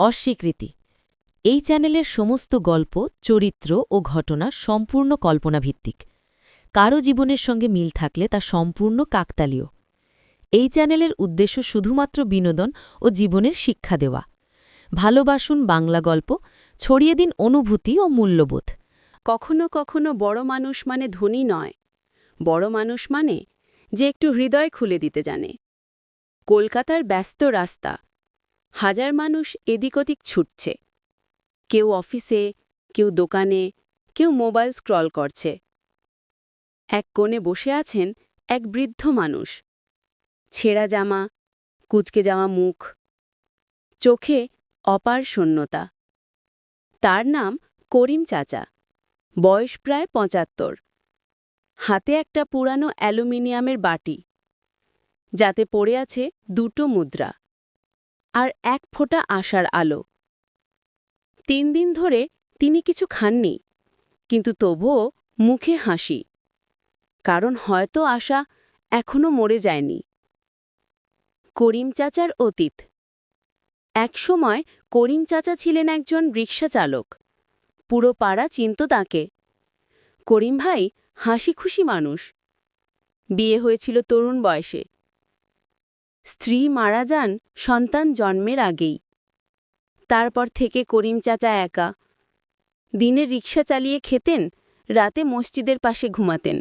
অস্বীকৃতি। এই চ্যানেলের সমস্ত গল্প, চরিত্র ও ঘটনা সম্পূর্ণ কল্পনাভিত্তিক। কারো জীবনের সঙ্গে মিল থাকলে তা সম্পূর্ণ কাকতালীয়। এই চ্যানেলের উদ্দেশ্য শুধুমাত্র বিনোদন ও জীবনের শিক্ষা দেওয়া। ভালোবাসুন বাংলা গল্প, ছড়িয়ে দিন অনুভূতি ও মূল্যবোধ। কখনো কখনো বড় মানুষ মানে ধনী নয়, বড় মানুষ মানে যে একটু হৃদয় খুলে দিতে জানে। কলকাতার ব্যস্ত রাস্তা, হাজার মানুষ এদিক ওদিক ছুটছে। কেউ অফিসে, কেউ দোকানে, কেউ মোবাইল স্ক্রল করছে। এক কোণে বসে আছেন এক বৃদ্ধ মানুষ, ছেঁড়া জামা, কুঁচকে যাওয়া মুখ, চোখে অপার শূন্যতা। তার নাম করিম চাচা, বয়স প্রায় ৭৫। হাতে একটা পুরানো অ্যালুমিনিয়ামের বাটি, যাতে পড়ে আছে দুটো মুদ্রা আর এক ফোঁটা আশার আলো। ৩ দিন ধরে তিনি কিছু খাননি, কিন্তু তবুও মুখে হাসি, কারণ হয়তো আশা এখনো মরে যায়নি। করিম চাচার অতীত। একসময় করিম চাচা ছিলেন একজন রিকশা চালক। পুরো পাড়া চিনত তাকে। করিম ভাই হাসি খুশি মানুষ। বিয়ে হয়েছিল তরুণ বয়সে। স্ত্রী মারা যান সন্তান জন্মের আগেই। তারপর থেকে করিম চাচা একা। দিনে রিকশা চালিয়ে খেতেন, রাতে মসজিদের পাশে ঘুমাতেন।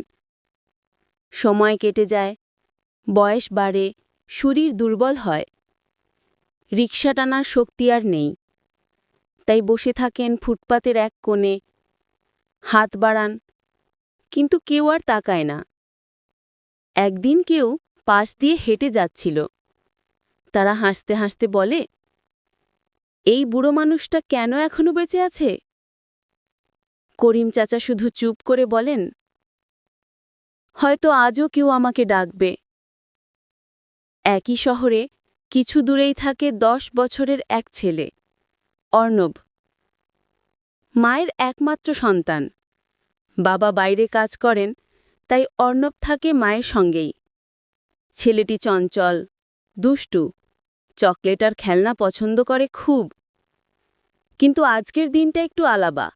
সময় কেটে যায়, বয়স বাড়ে, শরীর দুর্বল হয়। রিকশা টানার শক্তি আর নেই। তাই বসে থাকেন ফুটপাতের এক কোণে, হাত বাড়ান, কিন্তু কেউ আর তাকায় না। একদিন কেউ পাশ দিয়ে হেঁটে যাচ্ছিল। তারা হাসতে হাসতে বলে, এই বুড়ো মানুষটা কেন এখনো বেঁচে আছে? করিম চাচা শুধু চুপ করে বলেন, হয়তো আজও কেউ আমাকে ডাকবে। একই শহরে কিছু দূরেই থাকে ১০ বছরের এক ছেলে, অর্ণব। মায়ের একমাত্র সন্তান। বাবা বাইরে কাজ করেন, তাই অর্ণব থাকে মায়ের সঙ্গেই। ছেলেটি চঞ্চল, দুষ্টু, চকলেট আর খেলনা পছন্দ করে খুব। কিন্তু আজকের দিনটা একটু আলাদা।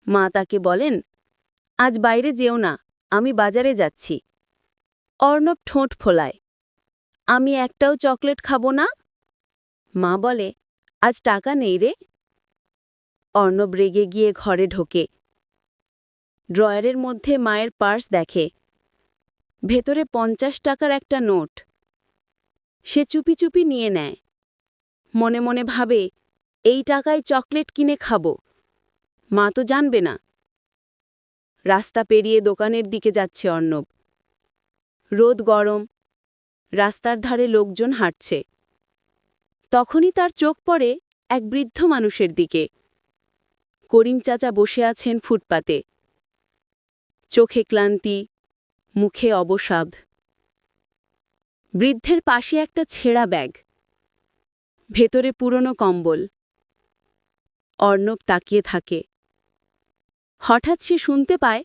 মা তাকে বলেন, আজ বাইরে যেও না, আমি বাজারে যাচ্ছি। অর্ণব ঠোঁট ফোলায়, আমি একটাও চকলেট খাবো না। মা বলে, আজ টাকা নেই রে। অর্ণব রেগে গিয়ে ঘরে ঢোকে। ড্রয়ারের মধ্যে মায়ের পার্স দেখে, ভেতরে ৫০ টাকার একটা নোট। সে চুপি চুপি নিয়ে নেয়। মনে মনে ভাবে, এই টাকায় চকলেট কিনে খাবো, মা তো জানবে না। রাস্তা পেরিয়ে দোকানের দিকে যাচ্ছে অর্ণব। রোদ গরম, রাস্তার ধারে লোকজন হাঁটছে। তখনই তার চোখ পড়ে এক বৃদ্ধ মানুষের দিকে। করিম চাচা বসে আছেন ফুটপাতে। চোখে ক্লান্তি, মুখে অবসাদ। বৃদ্ধের পাশে একটা ছেঁড়া ব্যাগ, ভেতরে পুরনো কম্বল। অর্ণব তাকিয়ে থাকে। হঠাৎ সে শুনতে পায়,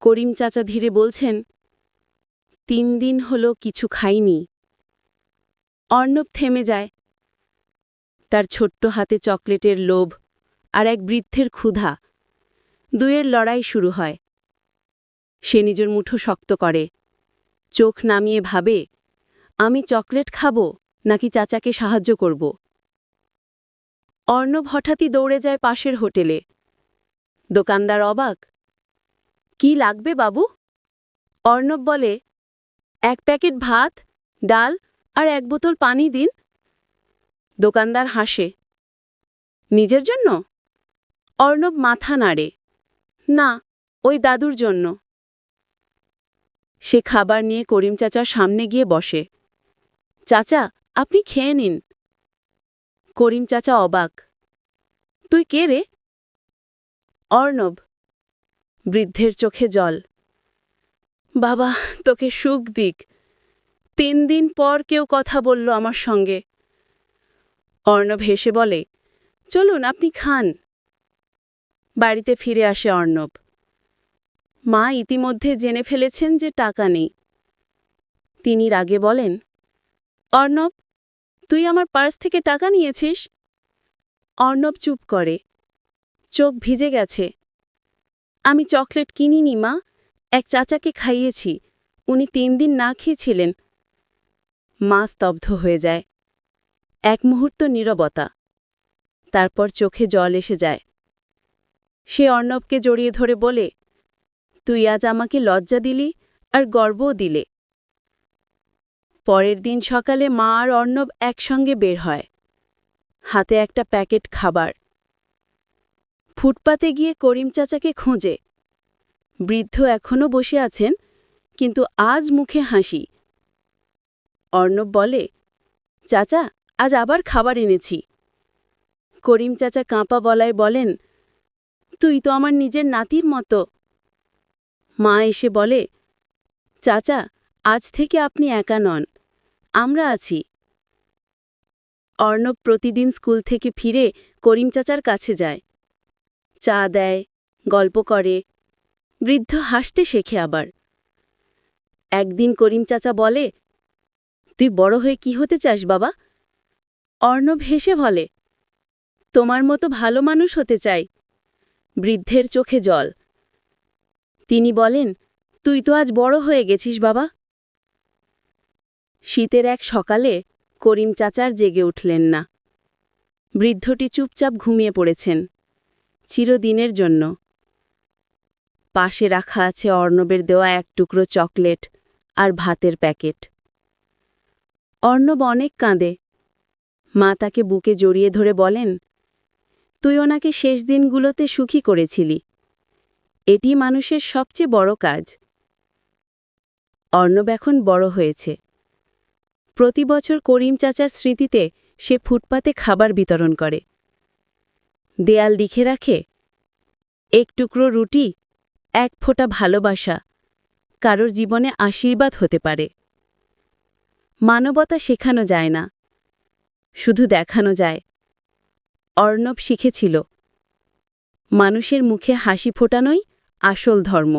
করিম চাচা ধীরে বলছেন, ৩ দিন হলো কিছু খাইনি। অর্ণব থেমে যায়। তার ছোট্ট হাতে চকলেটের লোভ আর এক বৃদ্ধের ক্ষুধা, দুয়ের লড়াই শুরু হয়। সে নিজের মুঠো শক্ত করে, চোখ নামিয়ে ভাবে, আমি চকলেট খাবো নাকি চাচাকে সাহায্য করব। অর্ণব হঠাৎই দৌড়ে যায় পাশের হোটেলে। দোকানদার অবাক, কি লাগবে বাবু? অর্ণব বলে, ১ প্যাকেট ভাত, ডাল আর ১ বোতল পানি দিন। দোকানদার হাসে, নিজের জন্য? অর্ণব মাথা নাড়ে, না, ওই দাদুর জন্য। সে খাবার নিয়ে করিম চাচার সামনে গিয়ে বসে। চাচা, আপনি খেয়ে নিন। করিম চাচা অবাক, তুই কে রে? অর্ণব। বৃদ্ধের চোখে জল। বাবা তোকে সুখ দিক, ৩ দিন পর কেউ কথা বলল আমার সঙ্গে। অর্ণব হেসে বলে, চলুন আপনি খান। বাড়িতে ফিরে আসে অর্ণব। মা ইতিমধ্যে জেনে ফেলেছেন যে টাকা নেই। তিনি রাগে বলেন, অর্ণব, তুই আমার পার্স থেকে টাকা নিয়েছিস? অর্ণব চুপ করে, চোখ ভিজে গেছে। আমি চকলেট কিনিনি মা, এক চাচাকে খাইয়েছি, উনি 3 দিন না খেয়েছিলেন। মা স্তব্ধ হয়ে যায়। এক মুহূর্ত নীরবতা, তারপর চোখে জল এসে যায়। সে অর্ণবকে জড়িয়ে ধরে বলে, তুই আজ আমাকে লজ্জা দিলি আর গর্বও দিলে। পরের দিন সকালে মা আর অর্ণব একসঙ্গে বের হয়, হাতে একটা প্যাকেট খাবার। ফুটপাতে গিয়ে করিম চাচাকে খোঁজে। বৃদ্ধ এখনও বসে আছেন, কিন্তু আজ মুখে হাসি। অর্ণব বলে, চাচা, আজ আবার খাবার এনেছি। করিম চাচা কাঁপা গলায় বলেন, তুই তো আমার নিজের নাতির মতো। মা এসে বলে, চাচা, আজ থেকে আপনি একা নন, আমরা আছি। অর্ণব প্রতিদিন স্কুল থেকে ফিরে করিম চাচার কাছে যায়, চা দেয়, গল্প করে। বৃদ্ধ হাসতে শেখে আবার। একদিন করিম চাচা বলে, তুই বড় হয়ে কি হতে চাস বাবা? অর্ণব হেসে বলে, তোমার মতো ভালো মানুষ হতে চাই। বৃদ্ধের চোখে জল। তিনি বলেন, তুই তো আজ বড় হয়ে গেছিস বাবা। শীতের এক সকালে করিম চাচার জেগে উঠলেন না। বৃদ্ধটি চুপচাপ ঘুমিয়ে পড়েছেন, চিরদিনের জন্য। পাশে রাখা আছে অর্ণবের দেওয়া এক টুকরো চকলেট আর ভাতের প্যাকেট। অর্ণব অনেক কাঁদে। মা তাকে বুকে জড়িয়ে ধরে বলেন, তুই ওনাকে শেষ দিনগুলোতে সুখী করেছিলি। এটি মানুষের সবচেয়ে বড় কাজ। অর্ণব এখন বড় হয়েছে। প্রতি বছর করিম চাচার স্মৃতিতে সে ফুটপাতে খাবার বিতরণ করে। দেয়াল লিখে রাখে, এক টুকরো রুটি, এক ফোঁটা ভালোবাসা, কারোর জীবনে আশীর্বাদ হতে পারে। মানবতা শেখানো যায় না, শুধু দেখানো যায়। অর্ণব শিখেছিল, মানুষের মুখে হাসি ফোটানোই আসল ধর্ম।